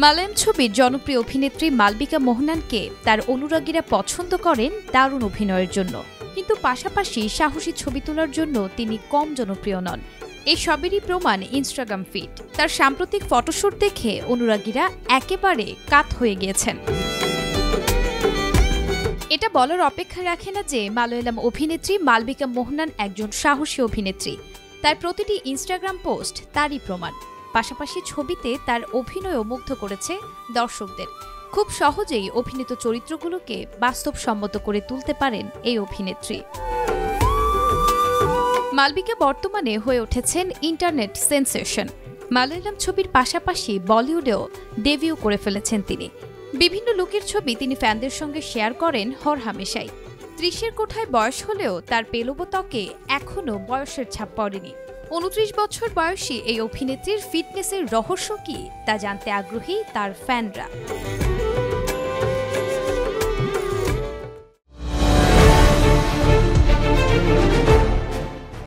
মালয়ালম ছবির জনপ্রিয় অভিনেত্রী মালবিকা মোহনানকে তার অনুরাগীরা পছন্দ করেন দারুণ অভিনয়ের জন্য, কিন্তু পাশাপাশি সাহসী ছবি তোলার জন্য তিনি কম জনপ্রিয় নন। এই সবেরই প্রমাণ ইনস্টাগ্রাম ফিড। তার সাম্প্রতিক ফটোশুট দেখে অনুরাগীরা একেবারে কাত হয়ে গিয়েছেন। এটা বলার অপেক্ষা রাখে না যে মালয়ালম অভিনেত্রী মালবিকা মোহনান একজন সাহসী অভিনেত্রী। তার প্রতিটি ইনস্টাগ্রাম পোস্ট তারই প্রমাণ। পাশাপাশি ছবিতে তার অভিনয়ও মুগ্ধ করেছে দর্শকদের। খুব সহজেই অভিনীত চরিত্রগুলোকে বাস্তবসম্মত করে তুলতে পারেন এই অভিনেত্রী। মালবিকা বর্তমানে হয়ে উঠেছেন ইন্টারনেট সেন্সেশন। মালয়ালম ছবির পাশাপাশি বলিউডেও ডেবিউ করে ফেলেছেন তিনি। বিভিন্ন লুকের ছবি তিনি ফ্যানদের সঙ্গে শেয়ার করেন হরহামেশাই। ৩০-এর কোঠায় বয়স হলেও তার পেলব ত্বকে এখনও বয়সের ছাপ পড়েনি। ২৯ বছর বয়সী এই অভিনেত্রীর ফিটনেসের রহস্য কি তা জানতে আগ্রহী তার ফ্যানরা।